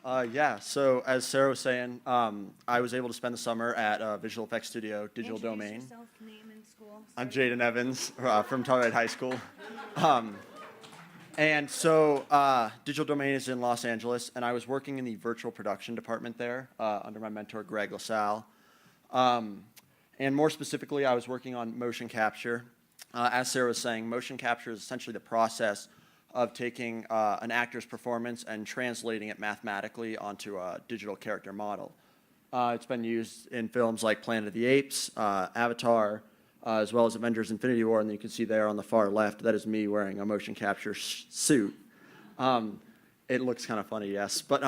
Yeah, so as Sarah was saying, I was able to spend the summer at a visual effects studio, Digital Introduce Domain. yourself, name and school. I'm Start Jaden Evans from Telluride High School. Um, and so Digital Domain is in Los Angeles, and I was working in the virtual production department there under my mentor, Greg LaSalle. And more specifically, I was working on motion capture. As Sarah was saying, motion capture is essentially the process of taking an actor's performance and translating it mathematically onto a digital character model. It's been used in films like Planet of the Apes, Avatar, as well as Avengers Infinity War, and you can see there on the far left, that is me wearing a motion capture suit. It looks kind of funny, yes. But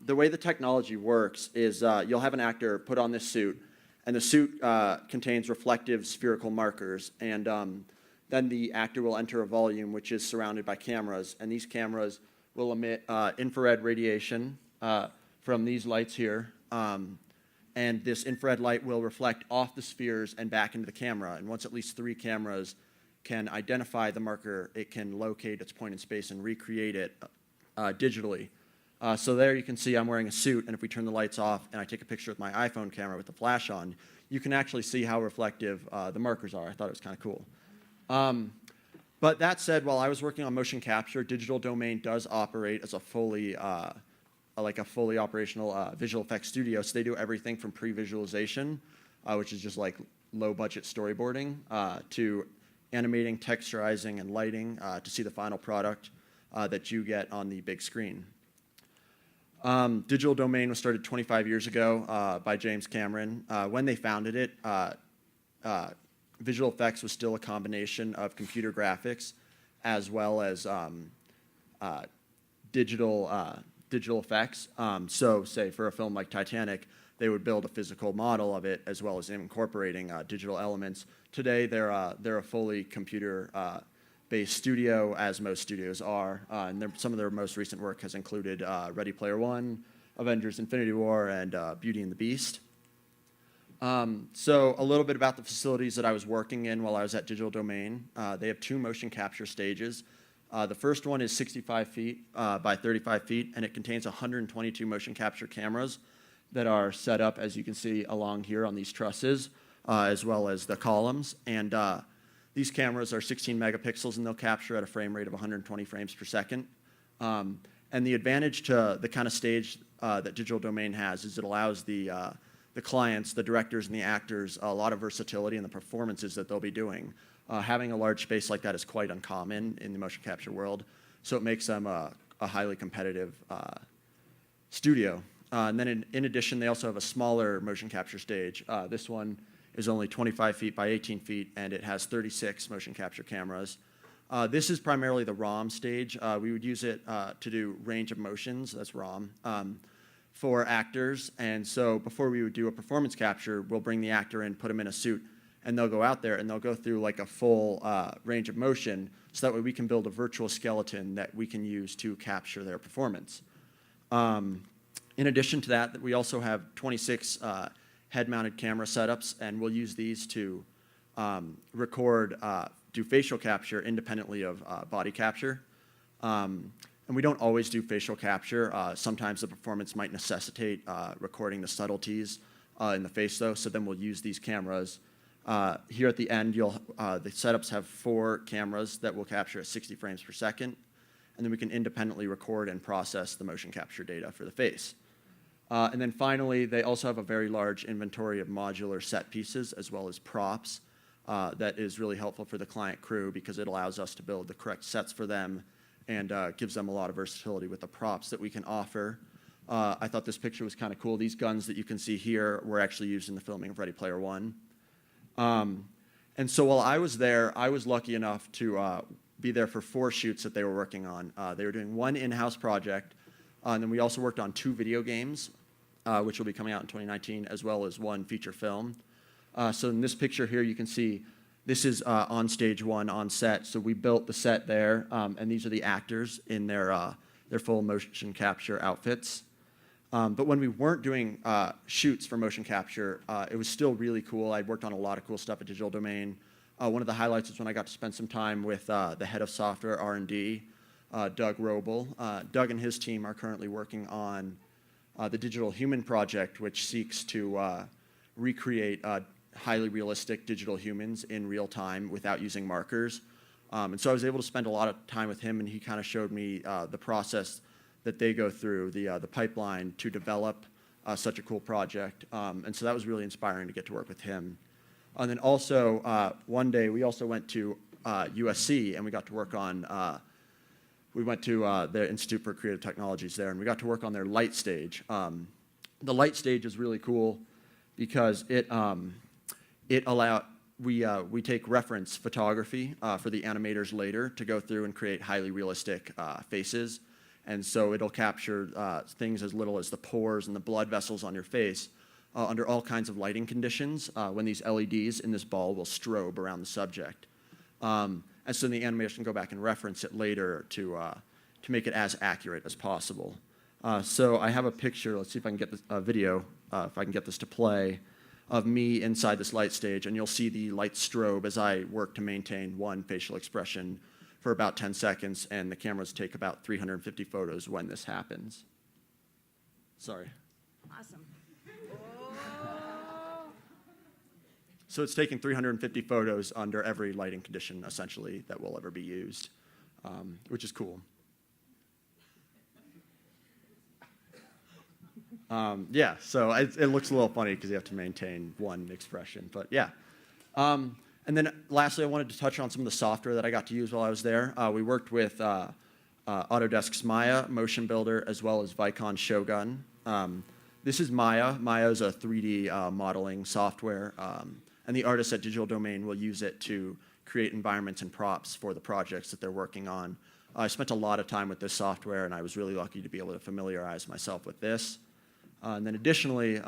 the way the technology works is you'll have an actor put on this suit, and the suit contains reflective spherical markers, and then the actor will enter a volume which is surrounded by cameras, and these cameras will emit infrared radiation from these lights here, and this infrared light will reflect off the spheres and back into the camera, and once at least 3 cameras can identify the marker, it can locate its point in space and recreate it digitally. So there you can see I'm wearing a suit, and if we turn the lights off and I take a picture with my iPhone camera with the flash on, you can actually see how reflective the markers are. I thought it was kind of cool. But that said, while I was working on motion capture, Digital Domain does operate as a fully operational visual effects studio. So they do everything from pre-visualization, which is just like low-budget storyboarding, to animating, texturizing, and lighting to see the final product that you get on the big screen. Digital Domain was started 25 years ago by James Cameron. When they founded it, visual effects was still a combination of computer graphics as well as digital effects. So say for a film like Titanic, they would build a physical model of it as well as incorporating digital elements. Today, they're a fully computer-based studio, as most studios are, and some of their most recent work has included Ready Player One, Avengers Infinity War, and Beauty and the Beast. So a little bit about the facilities that I was working in while I was at Digital Domain. They have 2 motion capture stages. The first one is 65 feet by 35 feet, and it contains 122 motion capture cameras that are set up, as you can see, along here on these trusses, as well as the columns. And these cameras are 16 megapixels, and they'll capture at a frame rate of 120 frames per second. And the advantage to the kind of stage that Digital Domain has is it allows the clients, the directors, and the actors a lot of versatility in the performances that they'll be doing. Having a large space like that is quite uncommon in the motion capture world, so it makes them a highly competitive studio. And then in addition, they also have a smaller motion capture stage. This one is only 25 feet by 18 feet, and it has 36 motion capture cameras. This is primarily the ROM stage. We would use it to do range of motions, that's ROM, for actors. And so before we would do a performance capture, we'll bring the actor in, put him in a suit, and they'll go out there and they'll go through like a full range of motion, so that way we can build a virtual skeleton that we can use to capture their performance. In addition to that, we also have 26 head-mounted camera setups, and we'll use these to do facial capture independently of body capture. And we don't always do facial capture. Sometimes the performance might necessitate recording the subtleties in the face, though, so then we'll use these cameras. Here at the end, the setups have 4 cameras that will capture at 60 frames per second, and then we can independently record and process the motion capture data for the face. And then finally, they also have a very large inventory of modular set pieces as well as props that is really helpful for the client crew because it allows us to build the correct sets for them and gives them a lot of versatility with the props that we can offer. I thought this picture was kind of cool. These guns that you can see here were actually used in the filming of Ready Player One. And so while I was there, I was lucky enough to be there for 4 shoots that they were working on. They were doing 1 in-house project, and then we also worked on 2 video games, which will be coming out in 2019, as well as 1 feature film. So in this picture here, you can see this is on stage 1 on set. So we built the set there, and these are the actors in their full motion capture outfits. But when we weren't doing shoots for motion capture, it was still really cool. I worked on a lot of cool stuff at Digital Domain. One of the highlights is when I got to spend some time with the head of software R&D, Doug Roble. Doug and his team are currently working on the Digital Human Project, which seeks to recreate highly realistic digital humans in real time without using markers. And so I was able to spend a lot of time with him, and he kind of showed me the process that they go through, the pipeline to develop such a cool project. And so that was really inspiring to get to work with him. And then also, one day we also went to USC, and we got to work on, we went to the Institute for Creative Technologies there, and we got to work on their light stage. The light stage is really cool because it we take reference photography for the animators later to go through and create highly realistic faces. And so it'll capture things as little as the pores and the blood vessels on your face under all kinds of lighting conditions when these LEDs in this ball will strobe around the subject. And so the animators can go back and reference it later to make it as accurate as possible. So I have a picture. Let's see if I can get this video, if I can get this to play, of me inside this light stage, and you'll see the light strobe as I work to maintain one facial expression for about 10 seconds, and the cameras take about 350 photos when this happens. Sorry. Awesome. So it's taking 350 photos under every lighting condition, essentially, that will ever be used, which is cool. Yeah, so it looks a little funny because you have to maintain one expression, but yeah. And then lastly, I wanted to touch on some of the software that I got to use while I was there. We worked with Autodesk's Maya, Motion Builder, as well as Vicon Shogun. This is Maya. Maya is a 3D modeling software, and the artists at Digital Domain will use it to create environments and props for the projects that they're working on. I spent a lot of time with this software, and I was really lucky to be able to familiarize myself with this. And then additionally,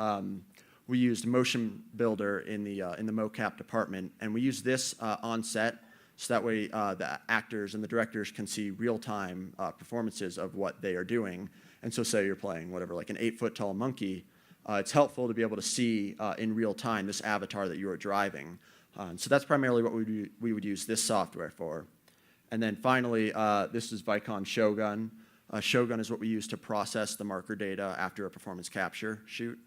we used Motion Builder in the mocap department, and we used this on set, so that way the actors and the directors can see real-time performances of what they are doing. And so say you're playing whatever, like an 8-foot-tall monkey, it's helpful to be able to see in real time this avatar that you are driving. So that's primarily what we would use this software for. And then finally, this is Vicon Shogun. Shogun is what we use to process the marker data after a performance capture shoot.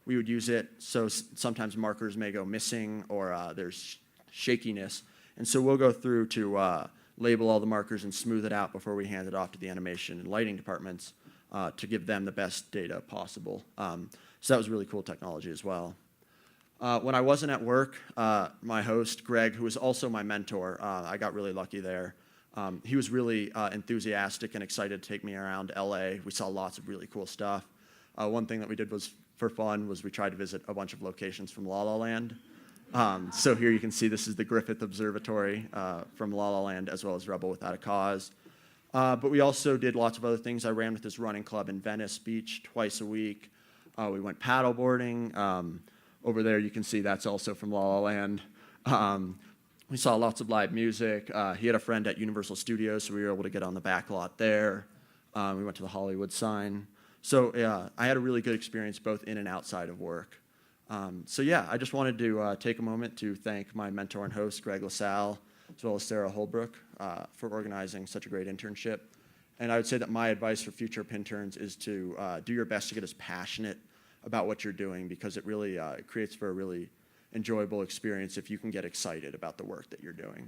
We would use it so sometimes markers may go missing or there's shakiness. And so we'll go through to label all the markers and smooth it out before we hand it off to the animation and lighting departments to give them the best data possible. So that was really cool technology as well. When I wasn't at work, my host, Greg, who was also my mentor, I got really lucky there. He was really enthusiastic and excited to take me around LA. We saw lots of really cool stuff. One thing that we did was, for fun, was we tried to visit a bunch of locations from La La Land. So here you can see this is the Griffith Observatory from La La Land, as well as Rebel Without a Cause. But we also did lots of other things. I ran with this running club in Venice Beach twice a week. We went paddleboarding. Over there you can see that's also from La La Land. We saw lots of live music. He had a friend at Universal Studios, so we were able to get on the back lot there. We went to the Hollywood sign. So yeah, I had a really good experience both in and outside of work. So yeah, I just wanted to take a moment to thank my mentor and host, Greg LaSalle, as well as Sarah Holbrook, for organizing such a great internship. And I would say that my advice for future Pinterns is to do your best to get as passionate about what you're doing, because it really creates for a really enjoyable experience if you can get excited about the work that you're doing.